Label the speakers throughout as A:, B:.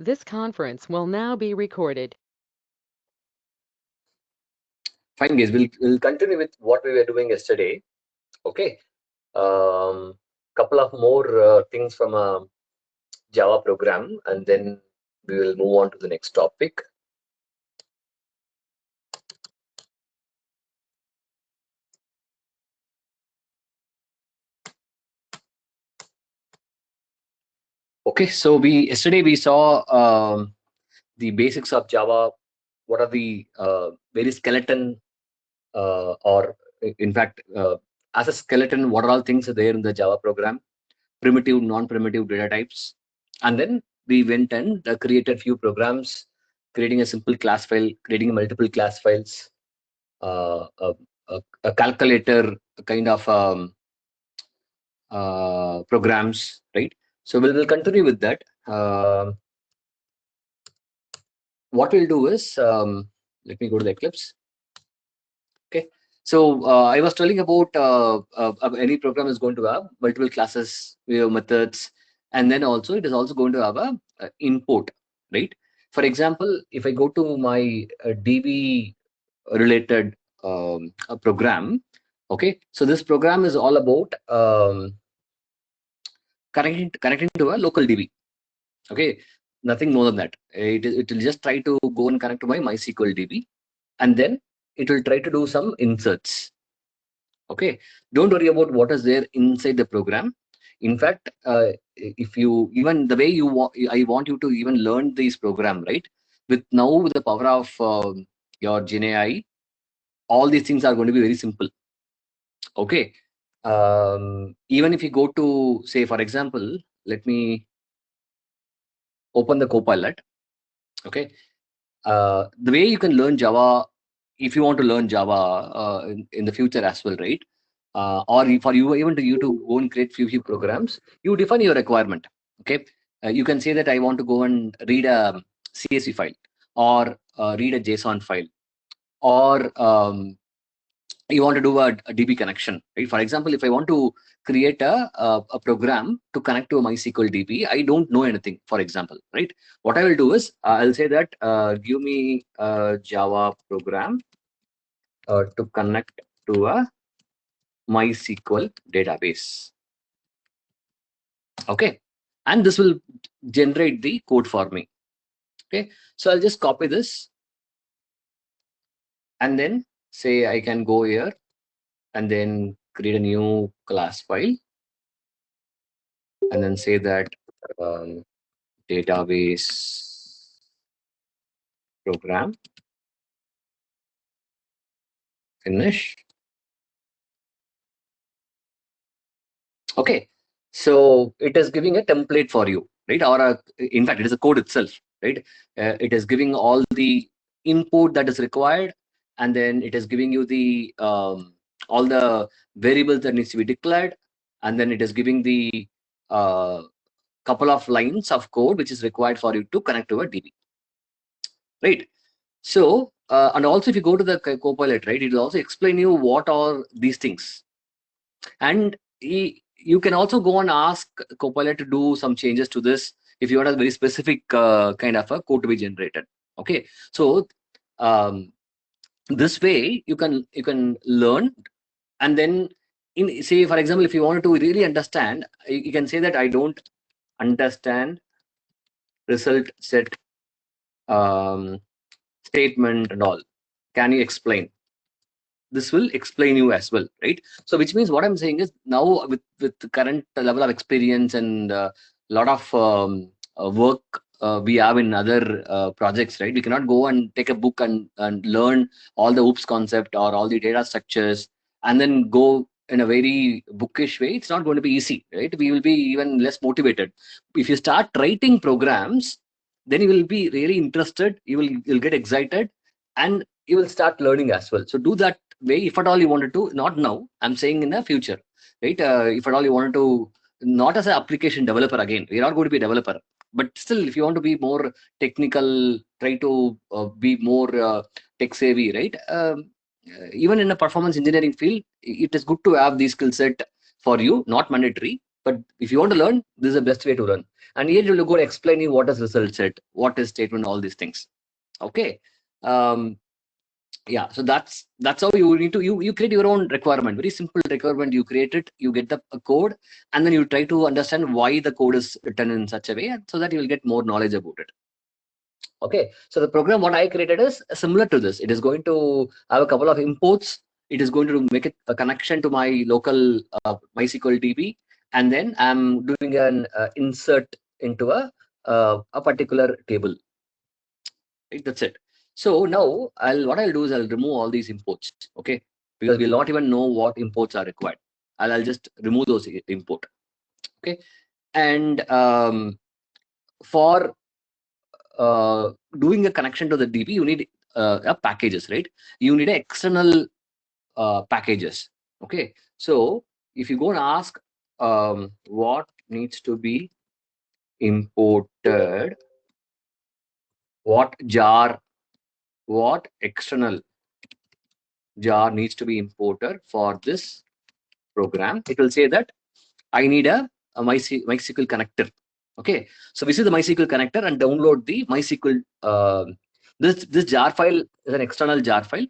A: This conference will now be recorded.
B: Fine, guys. We'll continue with what we were doing yesterday. Okay. Couple of more things from a Java program, and then we will move on to the next topic. Okay. So yesterday we saw the basics of Java. What are the very skeleton or in fact as a skeleton, what are all things are there in the Java program? Primitive, non-primitive data types, and then we went and created few programs, creating a simple class file, creating multiple class files, a, a calculator kind of programs, right? So we'll continue with that. What we'll do is, let me go to the Eclipse. Okay. So I was telling about any program is going to have multiple classes, we have methods, and then also it is also going to have a import, right? For example, if I go to my DB related a program, okay, so this program is all about connecting to a local DB. Okay, nothing more than that. It will just try to go and connect to my MySQL DB, and then it will try to do some inserts. Okay, don't worry about what is there inside the program. In fact, if you even the way you want, I want you to even learn this program, right? With now with the power of your GenAI, all these things are going to be very simple. Okay, even if you go to say, for example, let me open the Copilot. Okay, the way you can learn Java, if you want to learn Java in the future as well, right? Or for you even to you to go and create few programs, you define your requirement. Okay, you can say that I want to go and read a CSV file, or read a JSON file, or you want to do a DB connection, right? For example, if I want to create a program to connect to a MySQL DB, I don't know anything, for example, right? What I will do is I'll say that give me a Java program to connect to a MySQL database. Okay, and this will generate the code for me. Okay, so I'll just copy this and then say I can go here and then create a new class file and then say that database program, finish. Okay, so it is giving a template for you, right? Or in fact, it is a code itself, right? It is giving all the input that is required, and then it is giving you the all the variables that needs to be declared, and then it is giving the couple of lines of code which is required for you to connect to a DB, right? So and also if you go to the Copilot, right, it will also explain you what are these things, and you can also go and ask Copilot to do some changes to this if you want a very specific kind of a code to be generated. Okay, so this way you can learn, and then in say for example, if you wanted to really understand, you can say that I don't understand result set statement and all. Can you explain? This will explain you as well, right? So which means what I'm saying is now with the current level of experience and a lot of work we have in other projects, right? We cannot go and take a book and learn all the OOPS concept or all the data structures and then go in a very bookish way. It's not going to be easy, right? We will be even less motivated. If you start writing programs, then you will be really interested, you'll get excited, and you will start learning as well. So do that way if at all you wanted to, not now, I'm saying in the future, right? If at all you wanted to, not as an application developer, again, you're not going to be a developer, but still if you want to be more technical, try to be more tech savvy, right? Even in a performance engineering field, it is good to have the skill set for you, not mandatory, But if you want to learn, this is the best way to learn. And here you'll go and explain you what is result set, what is statement, all these things. Okay. um yeah, so that's how you need to you create your own requirement, very simple requirement. You create it, you get the code, and then you try to understand why the code is written in such a way, and so that you will get more knowledge about it. Okay, so the program what I created is similar to this. It is going to have a couple of imports. It is going to make it a connection to my local MySQL DB, and then I'm doing an insert into a particular table. Right, that's it. So now what I'll do is I'll remove all these imports. Okay, because we'll not even know what imports are required. I'll just remove those import. Okay, and for doing a connection to the DB, you need packages, right? You need external packages. Okay, so if you go and ask what needs to be imported, what external jar needs to be imported for this program, it will say that I need a MySQL connector. Okay, so we see the MySQL connector and download the MySQL. This jar file is an external jar file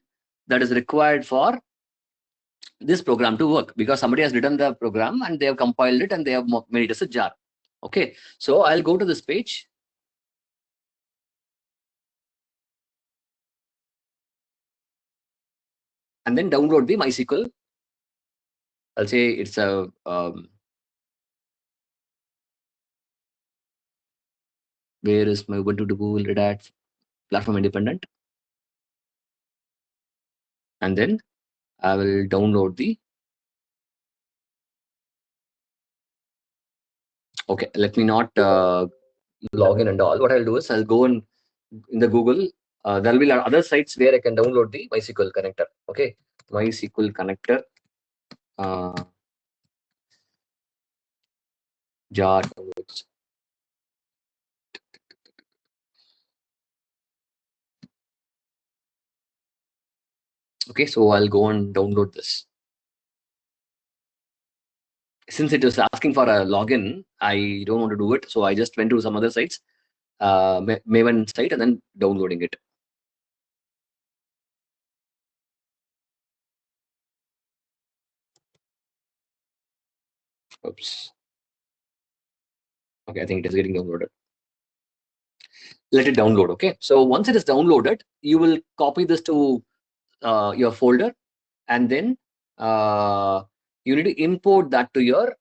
B: that is required for this program to work, because somebody has written the program and they have compiled it and they have made it as a jar. Okay, so I'll go to this page. And then download the MySQL. I'll say it's a where is my Ubuntu Google Red Hat platform independent, and then I will download the. Okay, let me not log in and all. What I'll do is I'll go in the Google. There will be other sites where I can download the MySQL connector. Okay, MySQL connector jar downloads. Okay, so I'll go and download this. Since it was asking for a login, I don't want to do it, so I just went to some other sites, Maven site, and then downloading it. Oops. Okay, I think it is getting downloaded. Let it download. Okay, so once it is downloaded, you will copy this to your folder, and then you need to import that to your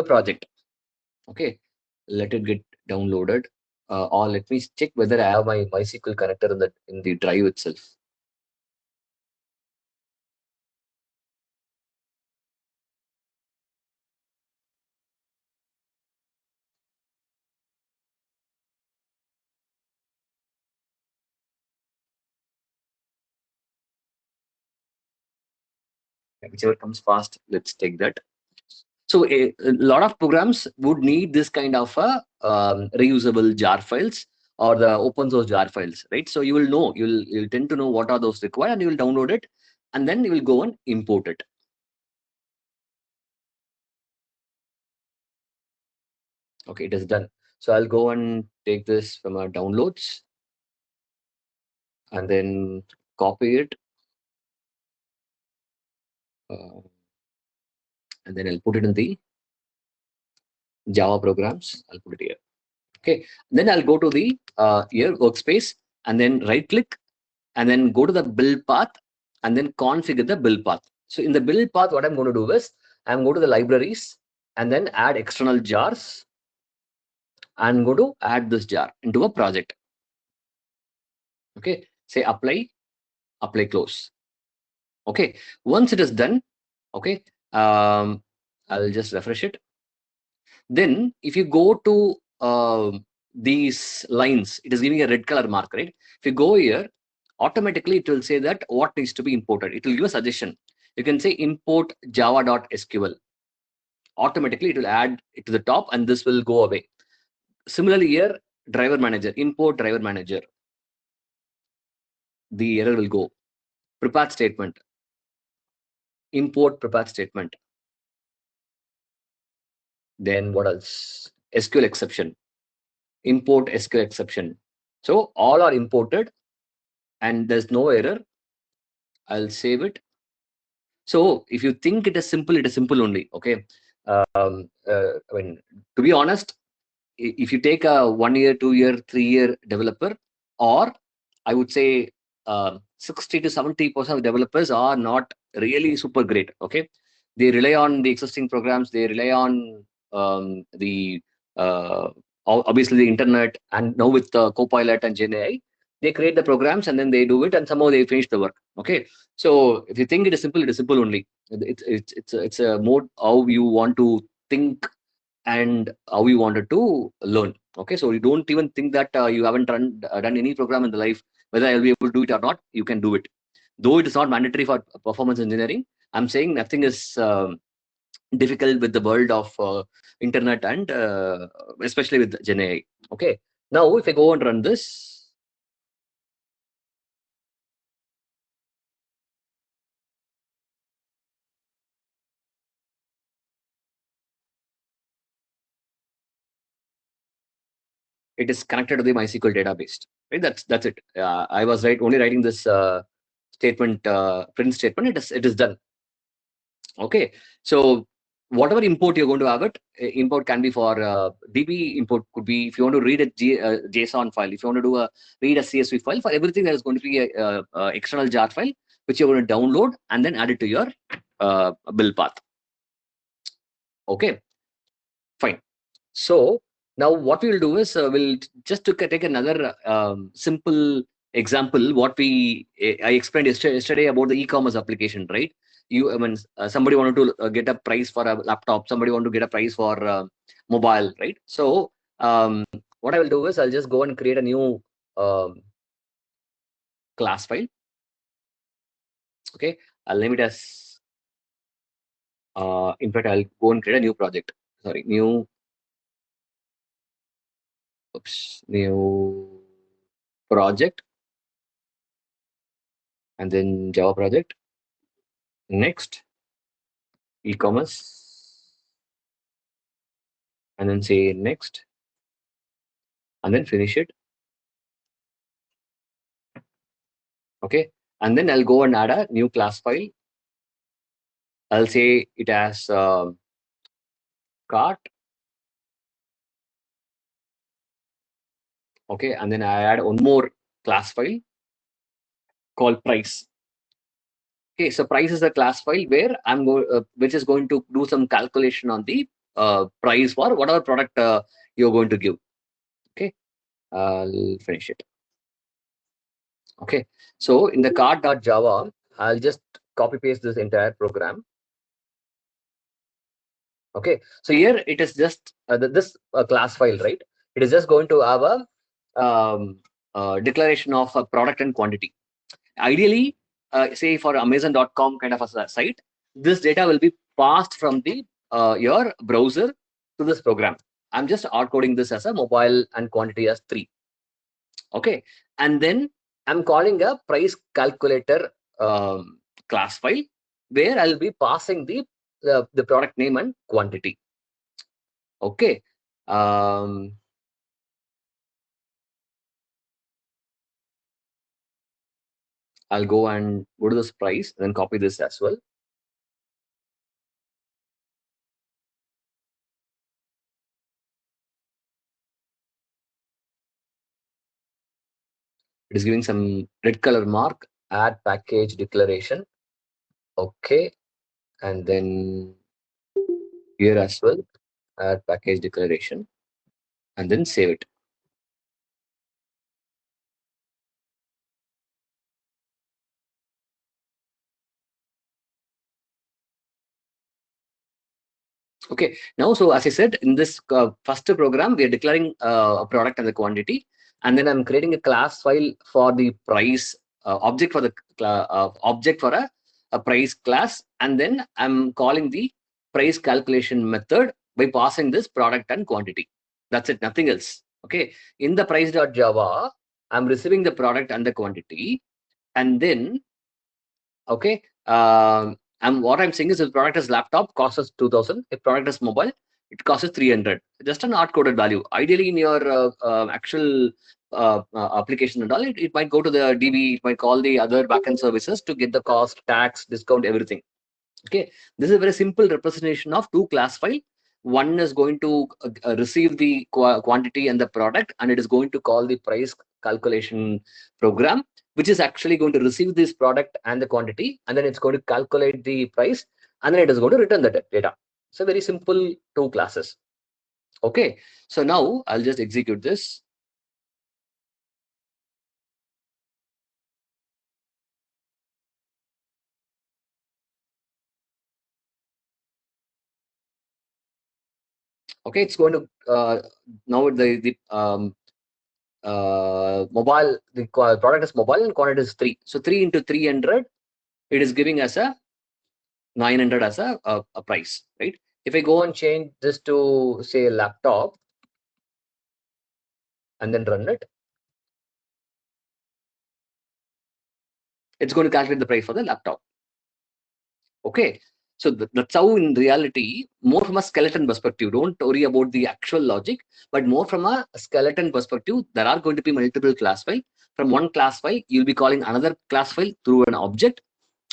B: project. Okay, let it get downloaded, or let me check whether I have my MySQL connector in the drive itself. Whichever comes fast, let's take that. So a lot of programs would need this kind of reusable jar files or the open source jar files, right? So you will know, you'll tend to know what are those required, and you will download it, and then you will go and import it. Okay, it is done. So I'll go and take this from our downloads and then copy it, and then I'll put it in the Java programs. I'll put it here. Okay, then I'll go to the here workspace, and then right click, and then go to the build path, and then configure the build path. So in the build path, what I'm going to do is I'm going to the libraries, and then add external jars, and go to add this jar into a project. Okay, say apply close. Okay, once it is done, okay, I'll just refresh it. Then if you go to these lines, it is giving a red color mark, right? If you go here, automatically it will say that what needs to be imported. It will give a suggestion. You can say import java.sql. Automatically it will add it to the top, and this will go away. Similarly here, driver manager, import driver manager. The error will go. Prepared statement, import prepared statement. Then what else? SQL exception, import SQL exception. So all are imported and there's no error. I'll save it. So if you think it is simple only. Okay. I mean, to be honest, if you take a 1 year, 2 year, 3 year developer, or I would say 60 to 70% of developers are not really super great. Okay, they rely on the existing programs, they rely on the uh, obviously the internet, and now with Copilot and GenAI, they create the programs and then they do it, and somehow they finish the work. Okay, so if you think it is simple only. It's a mode how you want to think and how you wanted to learn. Okay, so you don't even think that you haven't done any program in the life, whether I'll be able to do it or not. You can do it, though it is not mandatory for performance engineering. I'm saying nothing is difficult with the world of internet and especially with Gen AI. Okay, now if I go and run this, it is connected to the MySQL database. Right, that's it. I was only writing this statement, print statement. It is done. Okay, so whatever import you're going to have it, import can be for DB import, could be if you want to read a JSON file, if you want to do a read a CSV file. For everything, there is going to be a external jar file which you're going to download and then add it to your build path. Okay, fine. So now what we'll do is we'll just take another simple example. What I explained yesterday about the e-commerce application, right? I mean, somebody wanted to get a price for a laptop. Somebody wanted to get a price for mobile, right? So what I will do is I'll just go and create a new class file. Okay, I'll name it as. In fact, I'll go and create a new project. Sorry, new project, and then Java project. Next, e-commerce, and then say next, and then finish it. Okay, and then I'll go and add a new class file. I'll say it as cart. Okay, and then I add one more class file called price. Okay, so price is a class file where I'm going, which is going to do some calculation on the price for whatever product you're going to give. Okay, I'll finish it. Okay, so in the cart.java, I'll just copy paste this entire program. Okay, so here it is just this class file, right? It is just going to have a declaration of a product and quantity. Ideally, say for Amazon.com kind of a site, this data will be passed from the your browser to this program. I'm just hard coding this as a mobile and quantity as 3. Okay, and then I'm calling a price calculator class file where I'll be passing the product name and quantity. Okay, I'll go and go to this price and then copy this as well. It is giving some red color mark, add package declaration. Okay, and then here as well, add package declaration, and then save it. Okay, now, so as I said, in this first program, we are declaring a product and the quantity, and then I'm creating a class file for the price object for the object for a price class, and then I'm calling the price calculation method by passing this product and quantity. That's it, nothing else. Okay, in the price.java, I'm receiving the product and the quantity, and then okay, and what I'm saying is, if product is laptop, costs us 2000. If product is mobile, it costs 300. Just an hard-coded value. Ideally, in your actual application and all, it might go to the DB, it might call the other backend services to get the cost, tax, discount, everything. Okay, this is a very simple representation of two class file. One is going to receive the quantity and the product, and it is going to call the price calculation program, which is actually going to receive this product and the quantity, and then it's going to calculate the price, and then it is going to return the data. So very simple two classes. Okay, so now I'll just execute this. Okay, it's going to now the mobile, the product is mobile and quantity is 3. So 3 into 300, it is giving us a 900 as a price, right? If I go and change this to say laptop and then run it, it's going to calculate the price for the laptop. Okay, so that's how in reality, more from a skeleton perspective, don't worry about the actual logic, but more from a skeleton perspective, there are going to be multiple class file. From one class file, you'll be calling another class file through an object,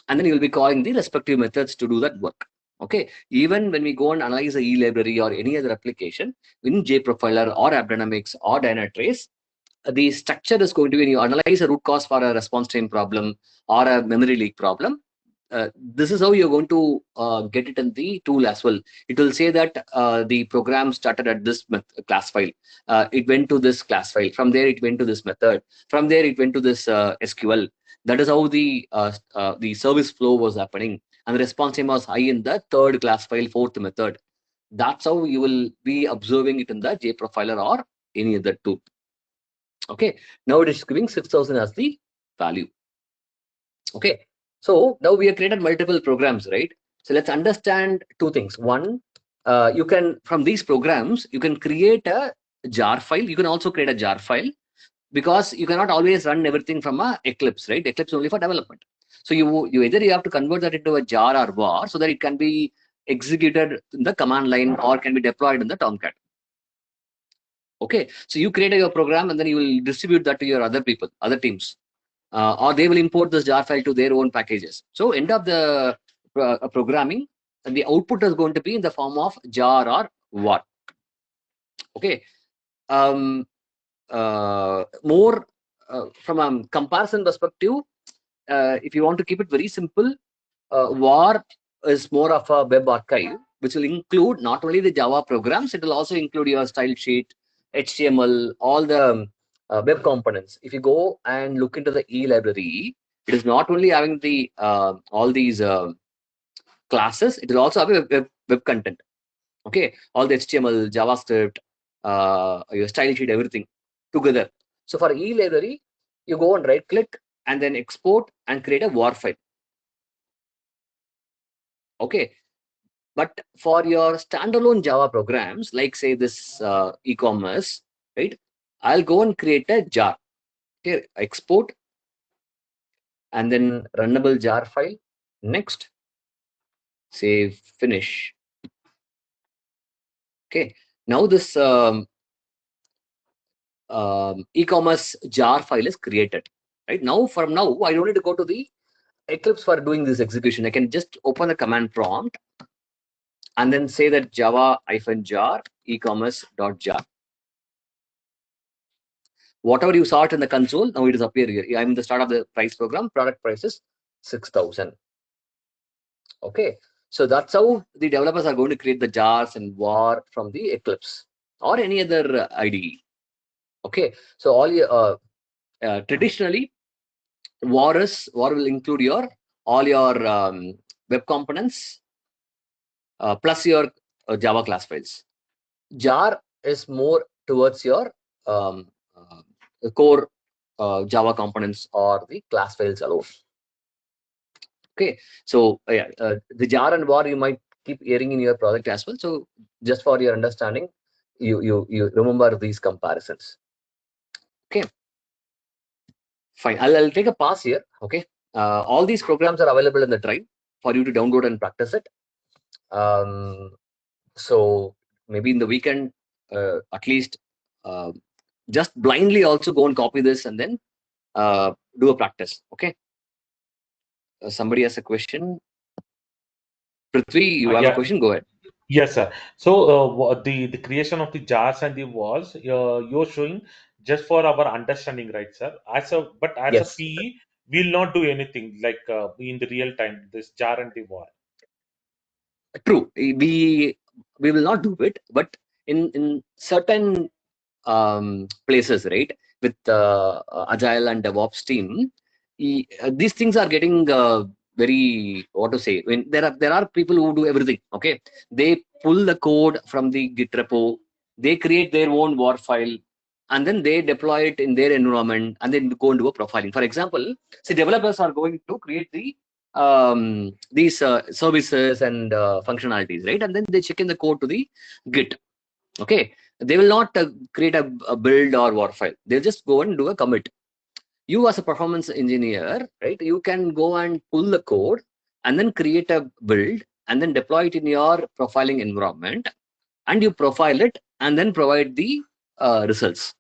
B: and then you'll be calling the respective methods to do that work. Okay, even when we go and analyze the e-library or any other application in JProfiler or AppDynamics or Dynatrace, the structure is going to be when you analyze a root cause for a response time problem or a memory leak problem. This is how you're going to get it in the tool as well. It will say that the program started at this class file. It went to this class file. From there, it went to this method. From there, it went to this SQL. That is how the service flow was happening. And the response time was high in the third class file, fourth method. That's how you will be observing it in the JProfiler or any other tool. Okay, now it is giving 6,000 as the value. Okay, so now we have created multiple programs, right? So let's understand two things. One, you can, from these programs, you can create a jar file. You can also create a jar file, because you cannot always run everything from a Eclipse, right? Eclipse only for development. So you either you have to convert that into a jar or var so that it can be executed in the command line or can be deployed in the Tomcat. Okay, so you create your program and then you will distribute that to your other people, other teams, or they will import this jar file to their own packages. So end of the programming, and the output is going to be in the form of jar or var. Okay, more from a comparison perspective, if you want to keep it very simple, var is more of a web archive, which will include not only the Java programs, it will also include your style sheet, HTML, all the web components. If you go and look into the E library, it is not only having the all these classes, it will also have a web content. Okay, all the HTML, JavaScript, your style sheet, everything together. So for E library, you go and right click and then export and create a var file. Okay, but for your standalone Java programs, like say this e-commerce, right? I'll go and create a jar. Okay, export and then runnable jar file. Next, say finish. Okay, now this e-commerce jar file is created. Right now, from now, I don't need to go to the Eclipse for doing this execution. I can just open the command prompt and then say that java-jar e-commerce.jar. Whatever you saw it in the console, now it is appear here. I'm in the start of the price program. Product price is 6,000. Okay, so that's how the developers are going to create the jars and var from the Eclipse or any other IDE. Okay, so all your traditionally var will include your all your web components plus your Java class files. Jar is more towards your core Java components or the class files alone. Okay, so the jar and var you might keep hearing in your project as well. So just for your understanding, you remember these comparisons. Okay, fine. I'll take a pause here. Okay, all these programs are available in the drive for you to download and practice it. So maybe in the weekend, at least just blindly also go and copy this and then do a practice. Okay. Somebody has a question. Prithvi, you have a
C: Yeah,
B: question? Go ahead.
C: yes, sir. So the creation of the jars and the walls, you're showing just for our understanding, right, sir? As a
B: Yes.
C: PE, we'll not do anything like in the real time. This jar and the wall.
B: True. We will not do it, but in certain places, right, with agile and DevOps team, these things are getting very, what to say, when there are people who do everything. Okay, they pull the code from the Git repo, they create their own war file, and then they deploy it in their environment and then go and do a profiling. For example, see, developers are going to create these services and functionalities, right, and then they check in the code to the Git. Okay, they will not create a build or war file. They'll just go and do a commit. You as a performance engineer, right, you can go and pull the code and then create a build and then deploy it in your profiling environment, and you profile it and then provide the results.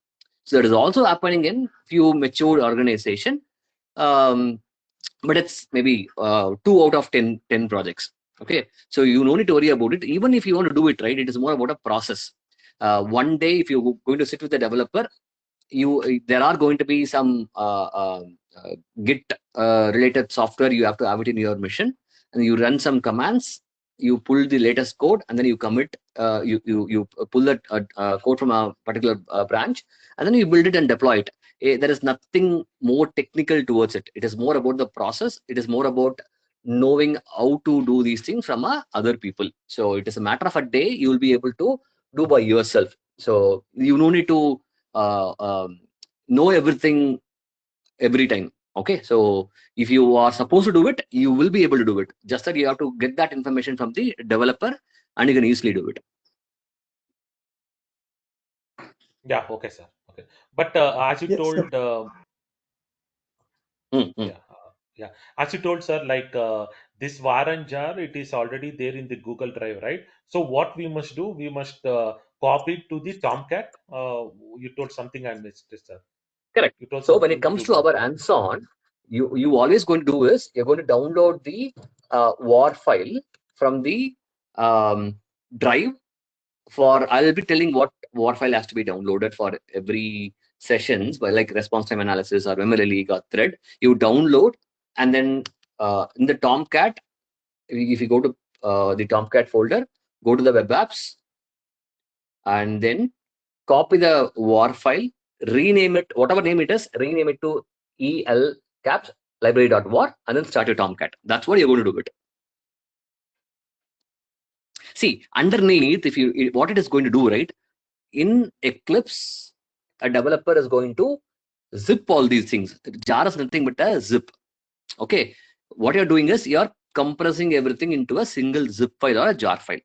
B: So that is also happening in few mature organization, um, but it's maybe 2 out of 10 projects. Okay, so you no need to worry about it. Even if you want to do it right, it is more about a process. One day, if you're going to sit with the developer, there are going to be some Git related software you have to have it in your mission, and you run some commands, you pull the latest code, and then you commit. You pull that code from a particular branch, and then you build it and deploy it. There is nothing more technical towards it. It is more about the process. It is more about knowing how to do these things from other people. So it is a matter of a day you will be able to do by yourself. So you no need to know everything every time. Okay, so if you are supposed to do it, you will be able to do it. Just that you have to get that information from the developer, and you can easily do it.
C: Yeah, okay, sir. Okay, but as you
D: Yes, sir.
C: told,
B: Mm-hmm.
C: yeah, yeah, as you told, sir, like this var and jar, it is already there in the Google Drive, right? So what we must do, we must copy it to the Tomcat. You told something I missed, sir.
B: Correct.
C: You told
B: So when it
C: something
B: comes
C: few
B: to
C: times.
B: our hands-on, you always going to do is you're going to download the war file from the drive. I'll be telling what war file has to be downloaded for every sessions, by like response time analysis or memory leak or thread. You download, and then in the Tomcat, if you go to the Tomcat folder, go to the web apps, and then copy the war file, rename it, whatever name it is, rename it to el caps library.war, and then start your Tomcat. That's what you're going to do it. See, underneath, what it is going to do, right? In Eclipse, a developer is going to zip all these things. Jar is nothing but a zip. Okay, what you're doing is you're compressing everything into a single zip file or a jar file.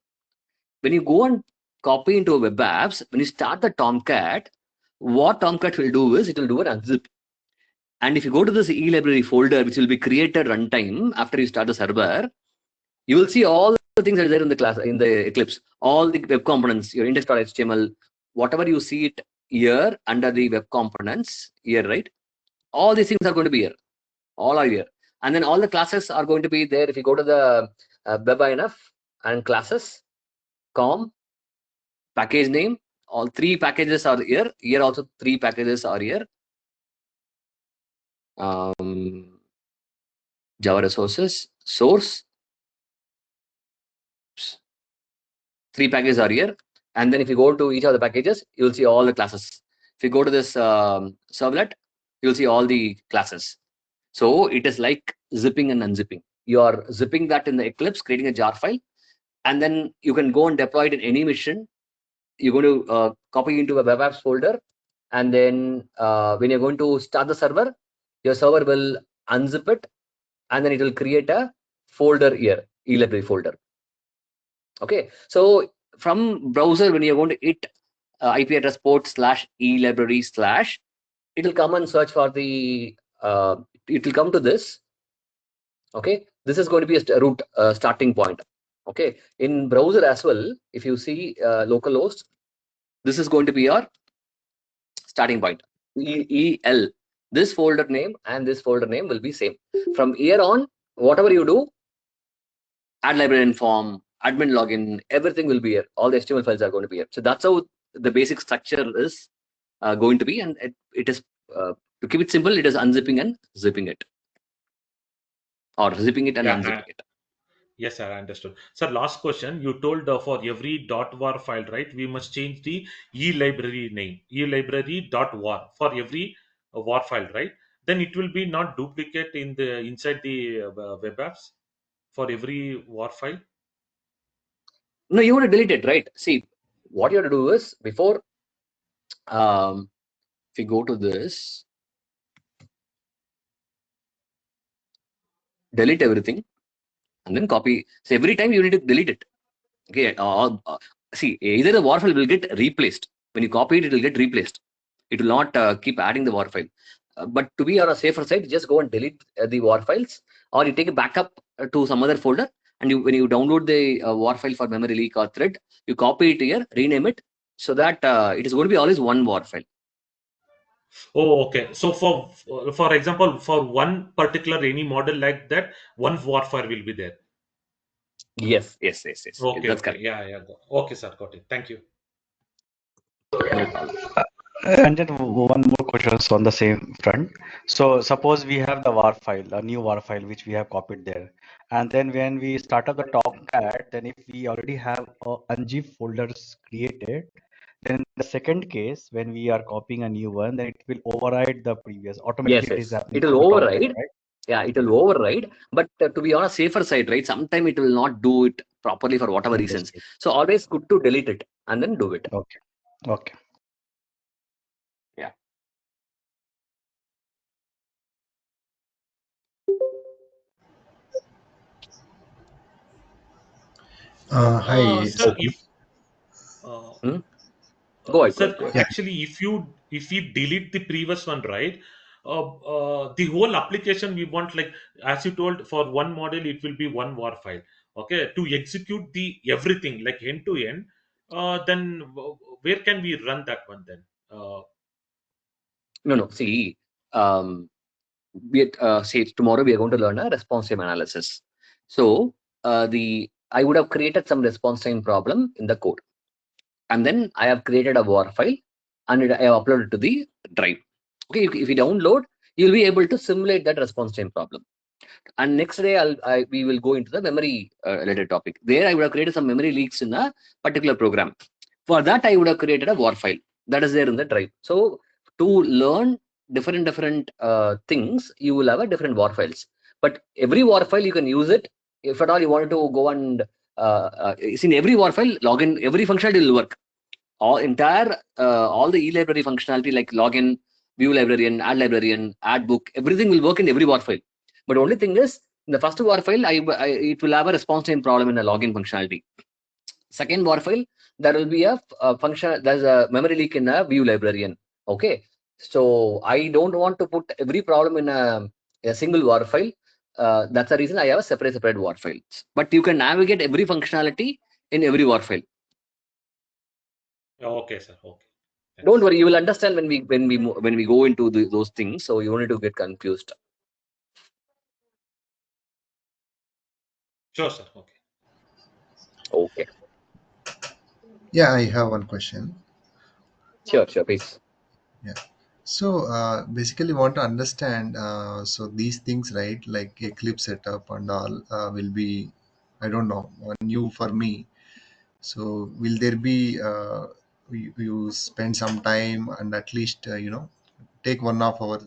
B: When you go and copy into a web apps, when you start the Tomcat, what Tomcat will do is it will do an unzip. And if you go to this e-library folder, which will be created runtime after you start the server, you will see all the things that are there in the class, in the Eclipse, all the web components, your index.html, whatever you see it here under the web components here, right? All these things are going to be here. All are here. And then all the classes are going to be there. If you go to the web-inf and classes, com, package name, all 3 packages are here. Here also 3 packages are here. Java resources, source, 3 packages are here. And then if you go to each of the packages, you'll see all the classes. If you go to this servlet, you'll see all the classes. So it is like zipping and unzipping. You are zipping that in the Eclipse, creating a jar file, and then you can go and deploy it in any mission. You're going to copy into a web apps folder, and then when you're going to start the server, your server will unzip it, and then it will create a folder here, e-library folder. Okay, so from browser, when you're going to hit IP address port /e-library/, it will come and search for the it will come to this. Okay, this is going to be a root starting point. Okay, in browser as well, if you see localhost, this is going to be your starting point. EL. This folder name and this folder name will be same. From here on, whatever you do, add librarian form, admin login, everything will be here. All the HTML files are going to be here. So that's how the basic structure is going to be, and it is to keep it simple. It is unzipping and zipping it, or zipping it and
C: Yeah.
B: unzipping it.
C: Yes, sir, I understood. Sir, last question. You told for every .var file, right? We must change the e-library name, e-library.var for every var file, right? Then it will be not duplicate in the inside the web apps for every war file.
B: No, you want to delete it, right? See, what you have to do is before, if you go to this, delete everything, and then copy. So every time you need to delete it. Okay. See, either the war file will get replaced. When you copy it, it will get replaced. It will not keep adding the war file. But to be on a safer side, just go and delete the war files, or you take a backup to some other folder. And when you download the war file for memory leak or thread, you copy it here, rename it, so that it is going to be always one war file.
C: Oh, okay. So for example, for one particular any model like that, one war file will be there.
B: Yes.
C: Okay,
B: That's
C: okay.
B: correct.
C: Yeah. Okay, sir. Got it. Thank you.
B: No problem.
D: And then one more question on the same front. So suppose we have the WAR file, a new WAR file which we have copied there, and then when we start up the Tomcat, then if we already have unzip folders created, then in the second case when we are copying a new one, then it will override the previous. Automatically it is
B: Yes.
D: happening
B: It will
D: on the Tomcat,
B: override.
D: right?
B: Yeah, it will override. But to be on a safer side, right? Sometimes it will not do it properly for whatever reasons.
D: Understood.
B: So always good to delete it and then do it.
D: Okay. Okay.
B: Yeah.
E: Hi,
C: Sir,
E: Sapan.
C: if uh,
B: Hmm? Go ahead.
C: sir,
E: Yeah,
C: actually, if we delete the previous one, right? The whole application we want, like as you told, for one model it will be one war file. Okay, to execute the everything like end to end, then where can we run that one then?
B: No. See, um, say tomorrow we are going to learn a response time analysis. So I would have created some response time problem in the code, and then I have created a war file, and I have uploaded to the drive. Okay, if you download, you'll be able to simulate that response time problem. And next day we will go into the memory related topic. There I would have created some memory leaks in a particular program. For that I would have created a war file that is there in the drive. So to learn different things, you will have a different war files. But every war file you can use it. If at all you wanted to go and in every war file, login, every functionality will work. All the e-library functionality like login, view librarian, add book, everything will work in every war file. But only thing is, in the first war file, it will have a response time problem in the login functionality. Second war file, there will be a function. There's a memory leak in a view librarian. Okay, so I don't want to put every problem in a single war file. That's the reason I have a separate war files. But you can navigate every functionality in every war file.
C: Okay, sir. Okay.
B: Don't
C: Thanks.
B: worry, you will understand when we go into those things. So you don't need to get confused.
C: Sure, sir. Okay.
B: Okay,
E: yeah, I have one question.
B: sure, please.
E: Yeah. So basically, want to understand. So these things, right? Like Eclipse setup and all, will be, I don't know, new for me. So will there be? You spend some time and at least take one of our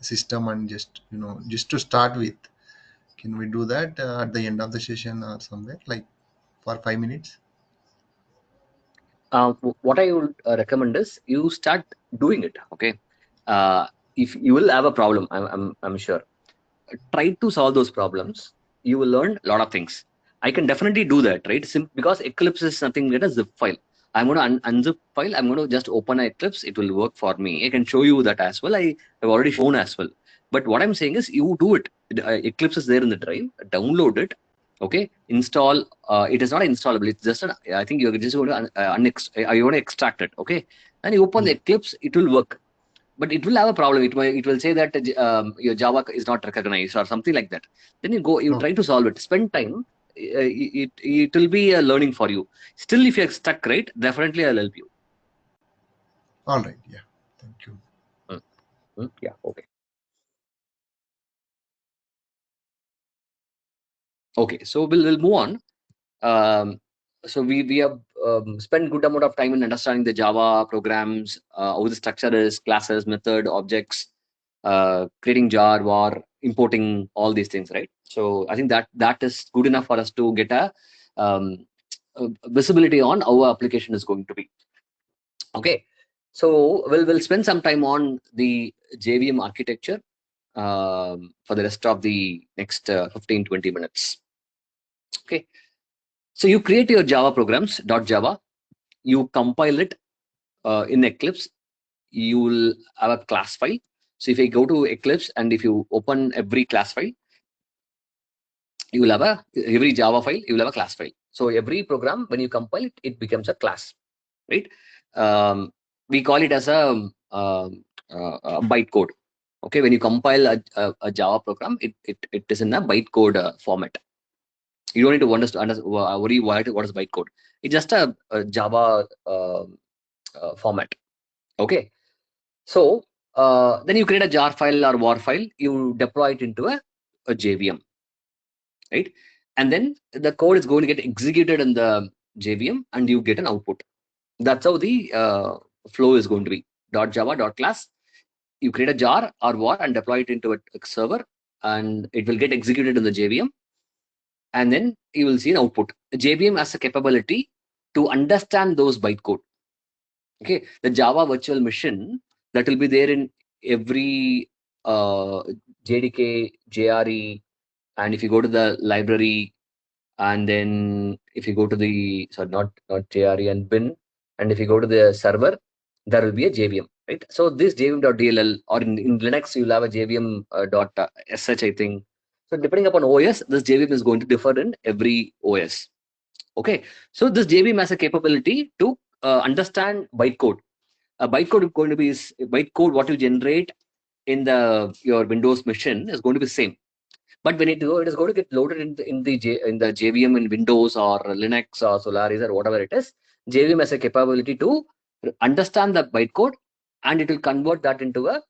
E: system and just to start with. Can we do that at the end of the session or somewhere like for 5 minutes?
B: What I would recommend is you start doing it. Okay, if you will have a problem, I'm sure. Try to solve those problems. You will learn a lot of things. I can definitely do that, right? Because Eclipse is nothing but a zip file. I'm going to unzip file. I'm going to just open an Eclipse. It will work for me. I can show you that as well. I have already shown as well. But what I'm saying is you do it. Eclipse is there in the drive. Download it. Okay, install. It is not installable. It's just I think you're just going to you want to extract it. Okay, and you open the Eclipse, it will work, but it will have a problem. It will say that your Java is not recognized or something like that. Then you try to solve it. Spend time. It will be a learning for you. Still, if you're stuck, right, definitely I'll help you.
E: All right. Yeah. Thank you.
B: Yeah. Okay. Okay. So we'll move on. So we have spent good amount of time in understanding the Java programs, how the structure is, classes, method, objects, creating jar, var, importing all these things, right? So I think that is good enough for us to get a visibility on how our application is going to be. Okay, so we'll spend some time on the JVM architecture for the rest of the next 15-20 minutes. Okay. So you create your Java programs, .java, you compile it in Eclipse, you will have a class file. So if I go to Eclipse and if you open every class file, you will have every Java file, you will have a class file. So every program, when you compile it, it becomes a class, right? We call it as a bytecode. Okay, when you compile a Java program, it is in a bytecode format. You don't need to worry what is bytecode. It's just a Java format. Okay, so then you create a jar file or war file, you deploy it into a JVM, right? And then the code is going to get executed in the JVM and you get an output. That's how the flow is going to be. .java.class, you create a jar or war and deploy it into a server, and it will get executed in the JVM, and then you will see an output. The JVM has a capability to understand those bytecode. Okay, the Java virtual machine that will be there in every JDK, JRE, and if you go to the library, and then if you go to the not JRE and bin, and if you go to the server, there will be a JVM, right? So this JVM.dll, or in Linux you'll have a JVM .sh, I think. So depending upon OS, this JVM is going to differ in every OS. Okay, so this JVM has a capability to understand bytecode. A bytecode is going to be bytecode what you generate in your Windows machine is going to be the same. But when it is going to get loaded in the JVM in Windows or Linux or Solaris or whatever it is, JVM has a capability to understand the bytecode, and it will convert that into a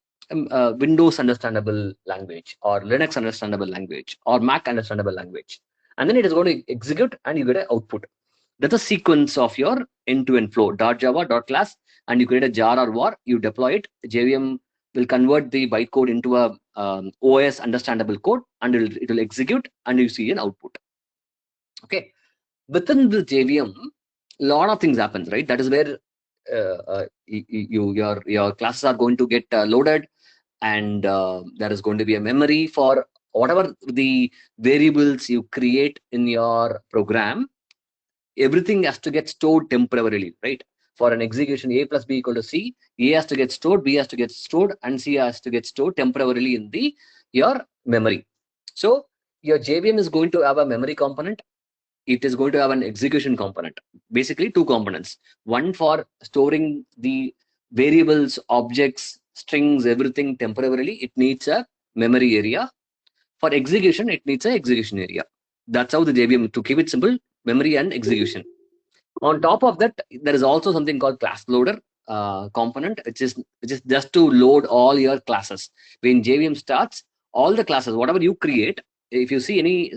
B: Windows understandable language or Linux understandable language or Mac understandable language, and then it is going to execute and you get an output. That's a sequence of your end-to-end flow. .java.class, and you create a jar or var, you deploy it. JVM will convert the bytecode into a OS understandable code, and it will execute, and you see an output. Okay, within the JVM, a lot of things happens, right? That is where your classes are going to get loaded, and there is going to be a memory for whatever the variables you create in your program. Everything has to get stored temporarily, right? For an execution, A plus B equal to C, A has to get stored, B has to get stored, and C has to get stored temporarily in your memory. So your JVM is going to have a memory component. It is going to have an execution component. Basically, two components. One for storing the variables, objects, strings, everything temporarily. It needs a memory area. For execution, it needs an execution area. That's how the JVM, to keep it simple, memory and execution. On top of that, there is also something called class loader component, which is just to load all your classes. When JVM starts, all the classes, whatever you create, if you see any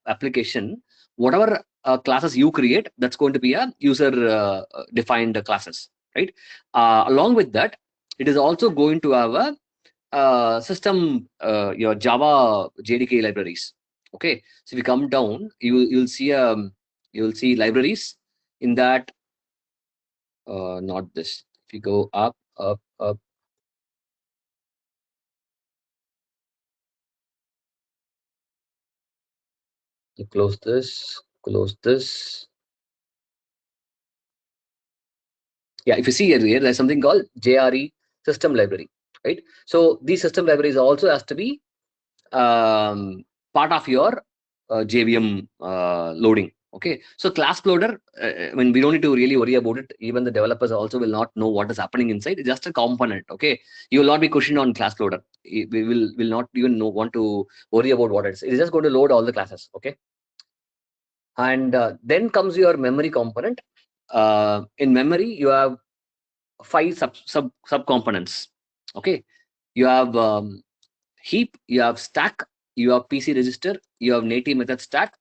B: application, whatever classes you create, that's going to be a user defined classes, right? Along with that, it is also going to have a system, your Java JDK libraries. Okay, so if you come down, you'll see libraries. In that, not this. If you go up, you close this. Yeah, if you see here, there's something called JRE system library, right? So these system libraries also has to be part of your JVM loading. Okay, so class loader, I mean, we don't need to really worry about it. Even the developers also will not know what is happening inside. It's just a component. Okay, you will not be questioned on class loader. We will not even want to worry about what it is. It is just going to load all the classes. Okay, and then comes your memory component. In memory, you have 5 sub components. Okay, you have heap, you have stack, you have PC register, you have native method stack,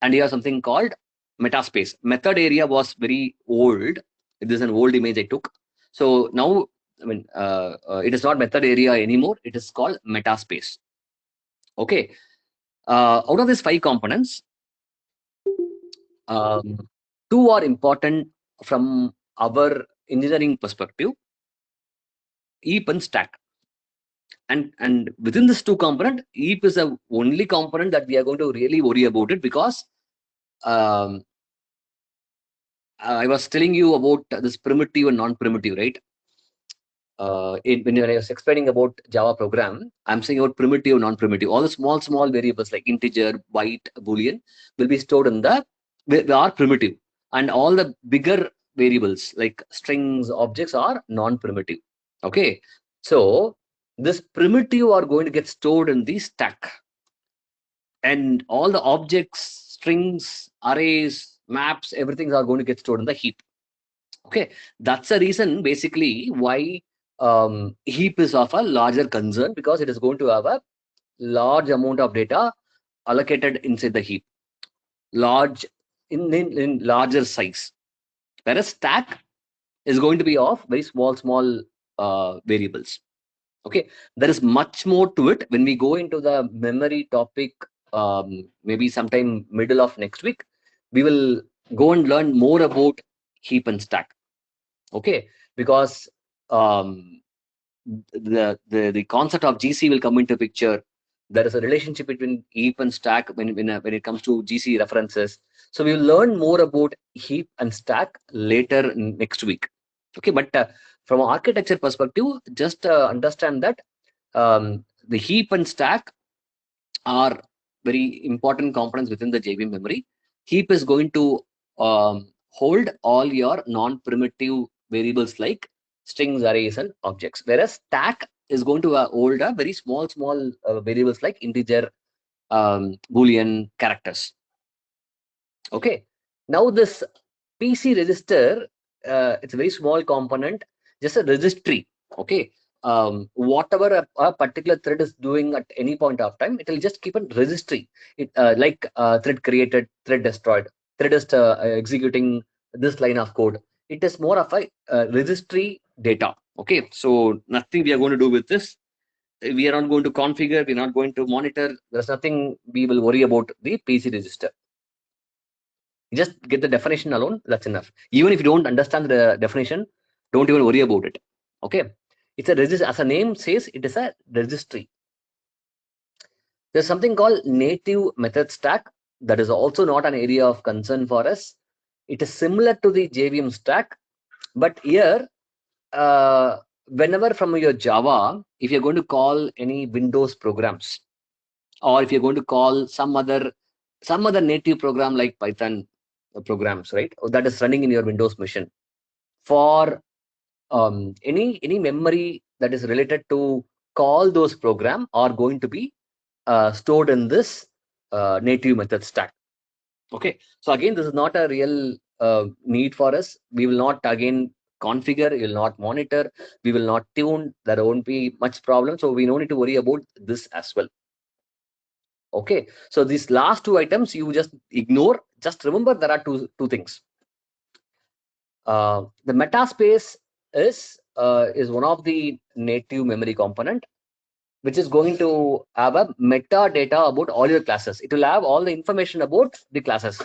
B: and you have something called metaspace. Method area was very old. This is an old image I took. So now, I mean, it is not method area anymore. It is called metaspace. Okay. Out of these 5 components, 2 are important from our engineering perspective: heap and stack. And within this 2 component, heap is the only component that we are going to really worry about it, because I was telling you about this primitive and non-primitive, right? When I was explaining about Java program, I'm saying about primitive, non-primitive. All the small variables like integer, byte, boolean will be stored in they are primitive, and all the bigger variables like strings, objects are non-primitive. Okay, so this primitive are going to get stored in the stack, and all the objects, strings, arrays, maps, everything are going to get stored in the heap. Okay, that's the reason basically why heap is of a larger concern, because it is going to have a large amount of data allocated inside the heap, large in larger size, whereas stack is going to be of very small variables. Okay, there is much more to it. When we go into the memory topic, maybe sometime middle of next week, we will go and learn more about heap and stack. Okay, because the concept of GC will come into picture. There is a relationship between heap and stack when it comes to GC references. So we will learn more about heap and stack later next week. Okay, but from an architecture perspective, just understand that the heap and stack are very important components within the JVM memory. Heap is going to hold all your non-primitive variables like strings, arrays, and objects, whereas stack is going to hold a very small variables like integer, boolean, characters. Okay, now this PC register, it's a very small component, just a registry. Okay, whatever a particular thread is doing at any point of time, it will just keep a registry. It like thread created, thread destroyed, thread is executing this line of code. It is more of a registry data. Okay, so nothing we are going to do with this. We are not going to configure. We are not going to monitor. There's nothing we will worry about the PC register. Just get the definition alone, that's enough. Even if you don't understand the definition, don't even worry about it. Okay, it's a register. As a name says, it is a registry. There's something called native method stack that is also not an area of concern for us. It is similar to the JVM stack, but here whenever from your Java, if you're going to call any Windows programs, or if you're going to call some other native program like Python programs, right, that is running in your Windows machine, for any memory that is related to call those program are going to be stored in this native method stack. Okay, so again, this is not a real need for us. We will not again configure, we will not monitor, we will not tune. There won't be much problem, so we don't need to worry about this as well. Okay, so these last 2 items you just ignore. Just remember there are two things. The metaspace is one of the native memory component, which is going to have a metadata about all your classes. It will have all the information about the classes.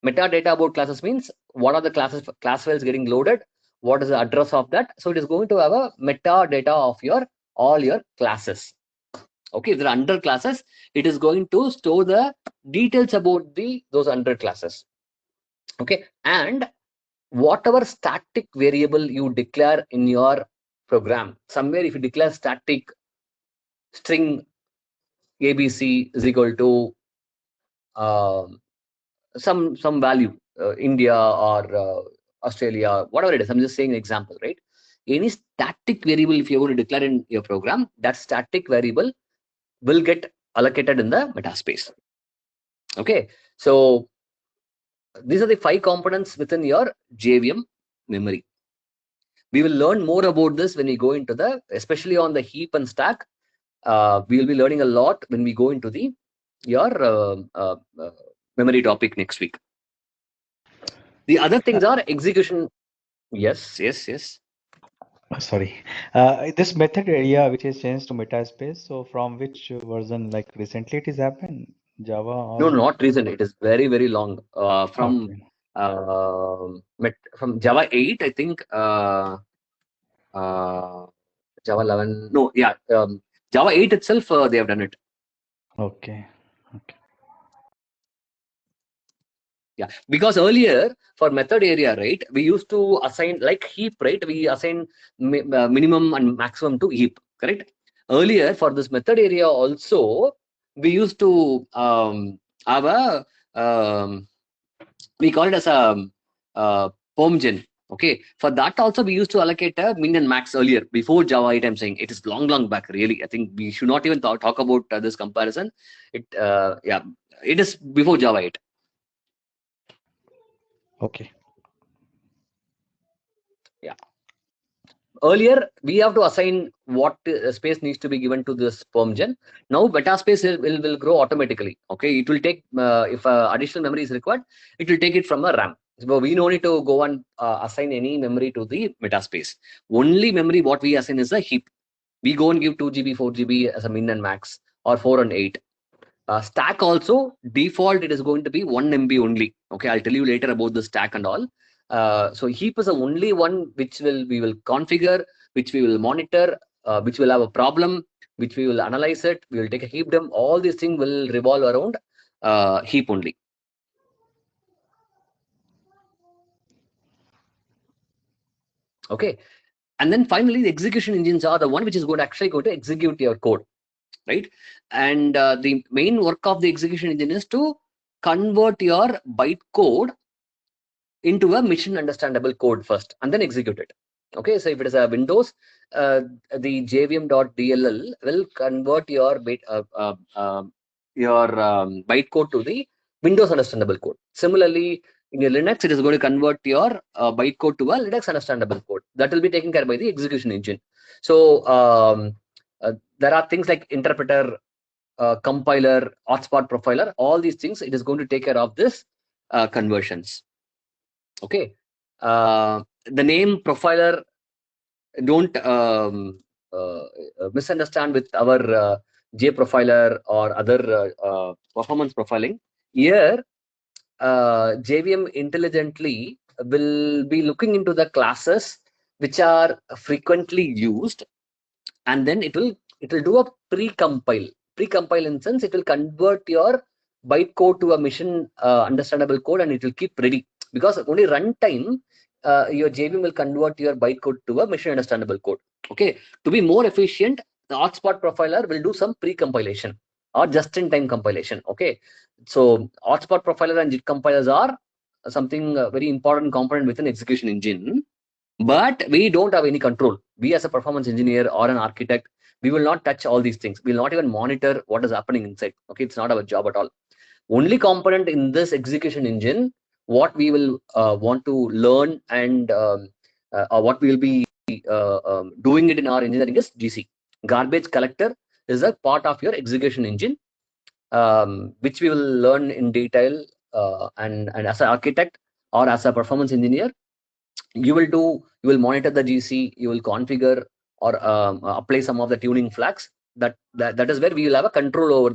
B: Metadata about classes means what are the class files getting loaded, what is the address of that. So it is going to have a metadata of all your classes. Okay, if there are under classes, it is going to store the details about those under classes. Okay, and whatever static variable you declare in your program, somewhere if you declare static string abc is equal to some value, India or Australia, whatever it is. I'm just saying an example, right? Any static variable, if you're going to declare in your program, that static variable will get allocated in the metaspace. Okay, so these are the 5 components within your JVM memory. We will learn more about this when we go into the, especially on the heap and stack. We will be learning a lot when we go into the your memory topic next week. The other things are execution. Yes.
D: Sorry, this method area which is changed to metaspace. So from which version, like recently it is happened? Java
B: No,
D: or
B: not recent. It is very long. From
D: okay.
B: from Java 8, I think. Java 11. No, yeah. Java 8 itself, they have done it.
D: Okay.
B: Yeah, because earlier for method area, right, we used to assign like heap, right? We assign minimum and maximum to heap, correct? Earlier for this method area also, we used to have a we call it as a POMGen. Okay, for that also we used to allocate a min and max earlier before Java 8. I'm saying it is long back. Really, I think we should not even talk about this comparison. It yeah, it is before Java 8.
D: Okay.
B: Yeah. Earlier, we have to assign what space needs to be given to this POMGen. Now, metaspace will grow automatically. Okay, it will take if additional memory is required, it will take it from a RAM. So we don't need to go and assign any memory to the metaspace. Only memory what we assign is a heap. We go and give 2 GB, 4 GB as a min and max, or 4 and 8. Stack also default it is going to be 1 MB only. Okay, I'll tell you later about the stack and all. So heap is the only one which we will configure, which we will monitor, which will have a problem, which we will analyze it. We will take a heap dump. All these things will revolve around heap only. Okay, and then finally the execution engines are the one which is going to actually go to execute your code, right? And the main work of the execution engine is to convert your bytecode into a machine understandable code first and then execute it. Okay, so if it is a Windows, the JVM.dll will convert your bytecode to the Windows understandable code. Similarly, in your Linux, it is going to convert your bytecode to a Linux understandable code. That will be taken care by the execution engine. So there are things like interpreter, compiler, hotspot profiler, all these things. It is going to take care of this conversions. Okay, the name profiler, don't misunderstand with our JProfiler or other performance profiling. Here, JVM intelligently will be looking into the classes which are frequently used, and then it will do a pre-compile. Pre-compile in sense it will convert your bytecode to a machine understandable code, and it will keep ready, because only runtime your JVM will convert your bytecode to a machine understandable code. Okay, to be more efficient, the hotspot profiler will do some pre-compilation or just-in-time compilation. Okay, so hotspot profiler and JIT compilers are something very important component within execution engine, but we don't have any control. We as a performance engineer or an architect, we will not touch all these things. We will not even monitor what is happening inside. Okay, it's not our job at all. Only component in this execution engine, what we will want to learn and what we will be doing it in our engineering is GC. Garbage collector is a part of your execution engine, which we will learn in detail. And as an architect or as a performance engineer, you will monitor the GC, you will configure or apply some of the tuning flags. That is where we will have a control over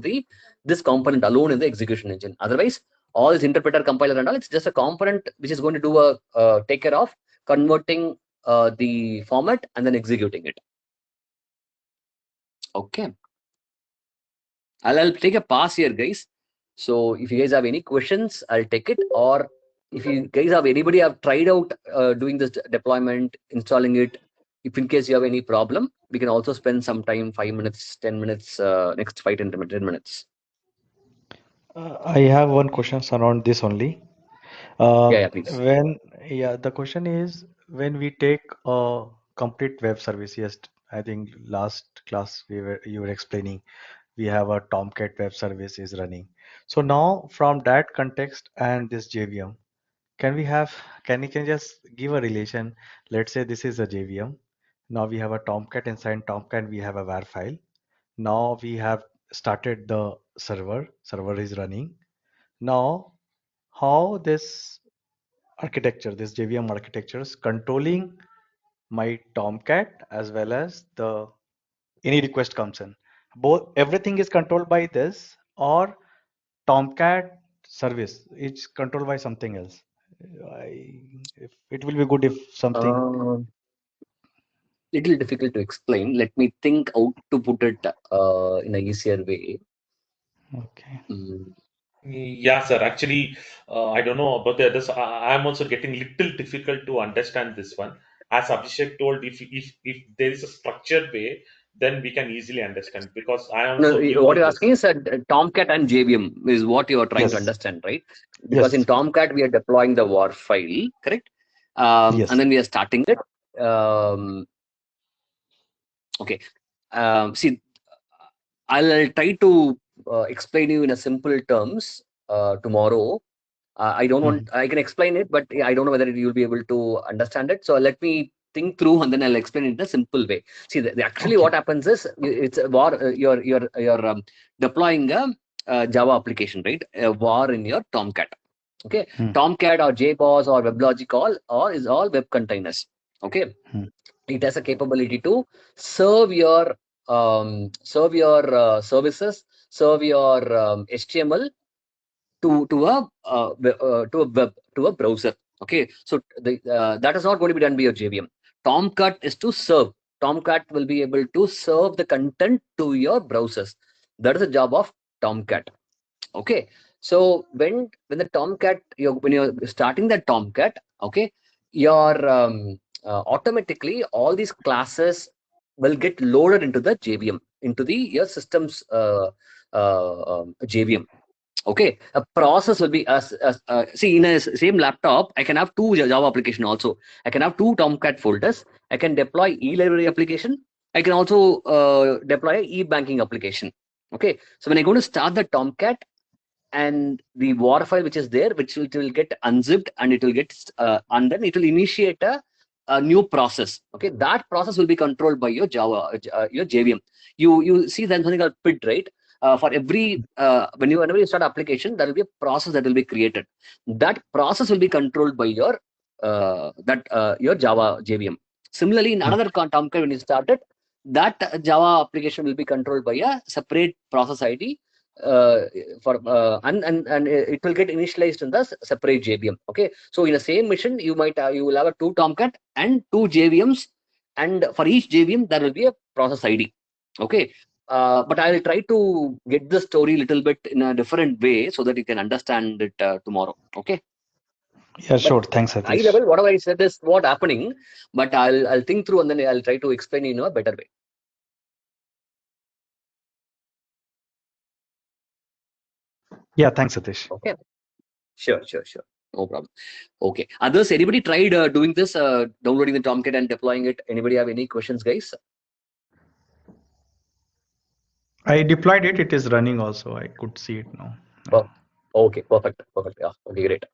B: this component alone in the execution engine. Otherwise, all this interpreter, compiler and all, it's just a component which is going to do a take care of converting the format and then executing it. Okay, I'll take a pass here, guys. So if you guys have any questions, I'll take it. Or if you guys have anybody have tried out doing this deployment, installing it, if in case you have any problem, we can also spend some time, 5 minutes, 10 minutes, next 5 10 minutes.
D: I have one question around this only.
B: Yeah, please.
D: The question is when we take a complete web service. Yes, I think last class you were explaining we have a Tomcat web service is running. So now from that context and this JVM, can you can just give a relation? Let's say this is a JVM. Now we have a Tomcat. Inside Tomcat we have a var file. Now we have started the server. Server is running. Now how this architecture, this JVM architecture is controlling my Tomcat as well as the any request comes in. Both everything is controlled by this or Tomcat service it's controlled by something else. If it will be good if something.
B: Little difficult to explain. Let me think how to put it in a easier way.
D: Okay.
C: Yeah, sir. Actually, I don't know about the others. I'm also getting little difficult to understand this one. As Abhishek told, if there is a structured way, then we can easily understand because I am
B: No,
C: also new
B: what
C: to
B: you're
C: this.
B: asking is Tomcat and JVM is what you are trying to
D: Yes.
B: understand, right? Because in
D: Yes.
B: Tomcat we are deploying the war file, correct? And
D: Yes.
B: then we are starting it. Okay. See, I'll try to explain you in a simple terms tomorrow. I don't want. I can explain it, but I don't know whether you'll be able to understand it. So let me think through, and then I'll explain it in a simple way. See, actually,
D: Okay.
B: what happens is it's a war. You're deploying a Java application, right? A war in your Tomcat. Okay,
D: Hmm.
B: Tomcat or JBoss or WebLogic all is all web containers. Okay,
D: Hmm.
B: it has a capability to serve your services, serve your HTML to a browser. Okay, so that is not going to be done by your JVM. Tomcat is to serve. Tomcat will be able to serve the content to your browsers. That is the job of Tomcat. Okay, so when the Tomcat, when you're starting the Tomcat, okay, your automatically all these classes will get loaded into the JVM, into the your system's JVM. Okay, a process will be see, in a same laptop I can have two Java application also. I can have two Tomcat folders. I can deploy e-library application. I can also deploy a e-banking application. Okay, so when I go to start the Tomcat, and the war file which is there, which it will get unzipped, and it will get and then it will initiate a new process. Okay, that process will be controlled by your Java, your JVM. You see then something called PID, right? For every whenever you start application, there will be a process that will be created. That process will be controlled by your your Java JVM. Similarly, in another Tomcat, when you start it, that Java application will be controlled by a separate process ID uh, and it will get initialized in the separate JVM. Okay, so in the same mission, you will have a two Tomcat and two JVMs, and for each JVM there will be a process ID. Okay, but I will try to get the story a little bit in a different way so that you can understand it tomorrow. Okay,
D: Yeah,
B: but
D: sure. Thanks,
B: high
D: Satish.
B: level, whatever I said is what happening, but I'll think through and then I'll try to explain in a better way.
D: Yeah, thanks, Satish.
B: Okay, sure. No problem. Okay. Others, anybody tried doing this, downloading the Tomcat and deploying it? Anybody have any questions, guys?
D: I deployed it. It is running also. I could see it now.
B: Oh, okay, perfect. Yeah, okay, great.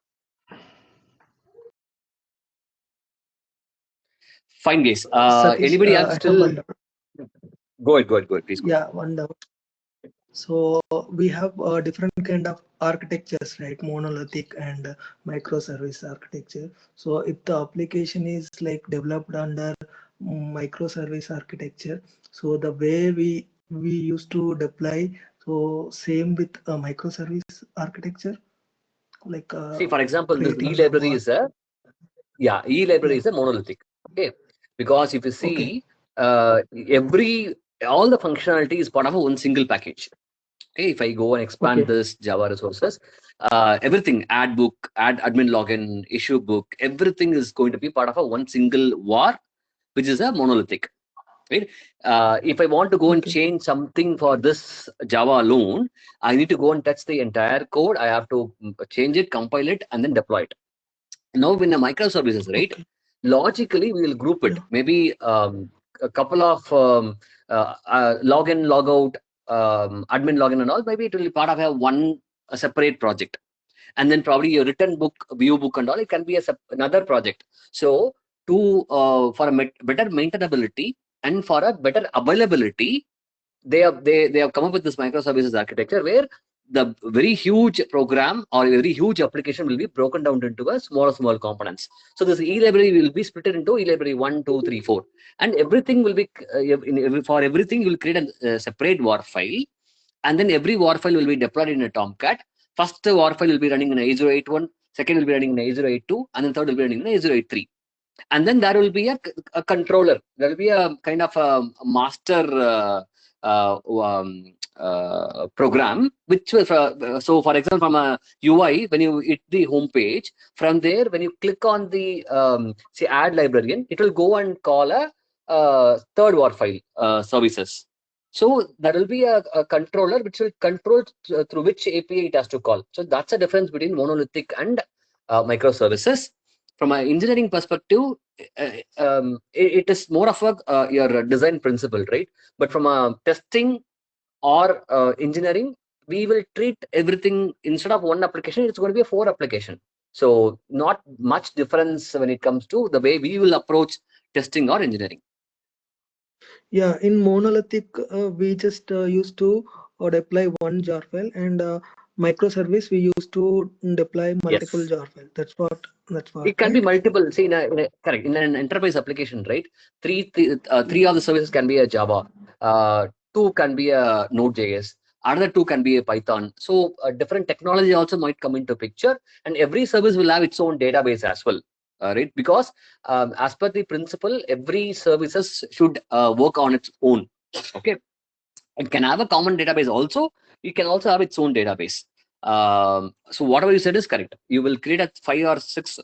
B: Fine, guys.
F: Satish,
B: Anybody have
F: I have
B: still?
F: one doubt.
B: Go ahead. Please go ahead.
F: Yeah, one doubt. So we have different kind of architectures, right? Monolithic and microservice architecture. So if the application is like developed under microservice architecture, so the way we used to deploy, so same with a microservice architecture, like
B: See, for example, this
F: creating the
B: e-library
F: war.
B: is e-library
F: Yeah.
B: is a monolithic. Okay, because if you
F: Okay.
B: see, all the functionality is part of one single package. Okay, if I go and expand
F: Okay.
B: this Java resources, everything, add book, add admin login, issue book, everything is going to be part of a one single var, which is a monolithic. right? If I want to go and change something for this Java alone, I need to go and touch the entire code. I have to change it, compile it, and then deploy it. Now in the microservices, right? Logically, we will group it. Maybe a couple of login, logout, admin login and all. Maybe it will be part of a separate project. And then probably your return book, view book and all, it can be another project. So for a better maintainability and for a better availability, they have come up with this microservices architecture where the very huge program or a very huge application will be broken down into a small components. So this e-library will be split into e-library 1, 2, 3, 4, and everything will be for everything you will create a separate war file, and then every war file will be deployed in a Tomcat. First war file will be running in A081, second will be running in A082, and then third will be running in A083. And then there will be a controller. There will be a kind of a master program, which will, so for example, from a UI, when you hit the home page, from there, when you click on the say add librarian, it will go and call a third war file services. So there will be a controller which will control through which API it has to call. So that's the difference between monolithic and microservices. From an engineering perspective, it is more of your design principle, right? But from a testing or engineering, we will treat everything instead of one application, it's going to be a 4 application. So not much difference when it comes to the way we will approach testing or engineering.
F: Yeah, in monolithic, we just used to deploy one jar file, and microservice we used to deploy multiple jar files. That's what.
B: It can
F: Right?
B: be multiple. See, correct, in an enterprise application, right? Three of the services can be a Java. 2 can be a Node.js. Another 2 can be a Python. So different technology also might come into picture, and every service will have its own database as well, right? Because as per the principle, every services should work on its own. Okay, it can have a common database also. It can also have its own database. So whatever you said is correct. You will create a 5 or 6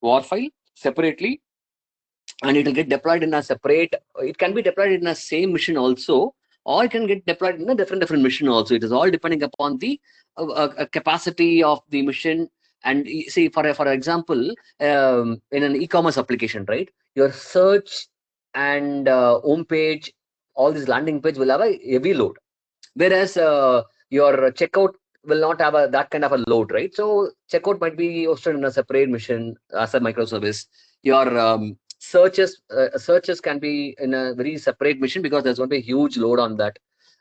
B: war file separately, and it will get deployed in a separate. It can be deployed in a same machine also, or it can get deployed in a different machine also. It is all depending upon the capacity of the machine. And see, for example, in an e-commerce application, right? Your search and home page, all this landing page will have a heavy load, whereas your checkout will not have that kind of a load, right? So checkout might be hosted in a separate machine as a microservice. Your searches can be in a very separate machine because there's going to be a huge load on that.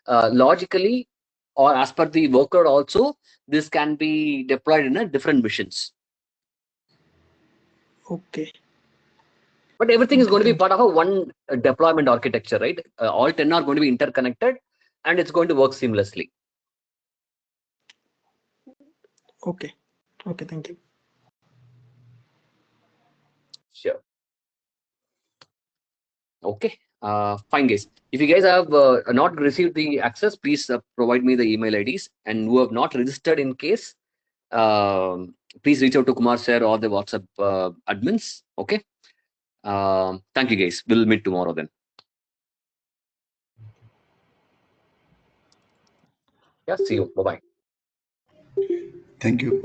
B: Logically, or as per the workload also, this can be deployed in a different machines.
F: Okay.
B: But everything is going to be part of a one deployment architecture, right? All 10 are going to be interconnected, and it's going to work seamlessly.
F: Okay. Thank you.
B: Sure. Okay. Fine, guys. If you guys have not received the access, please provide me the email IDs. And who have not registered in case, please reach out to Kumar sir or the WhatsApp admins. Okay. Thank you, guys. We'll meet tomorrow then. Yeah. See you. Bye bye.
E: Thank you.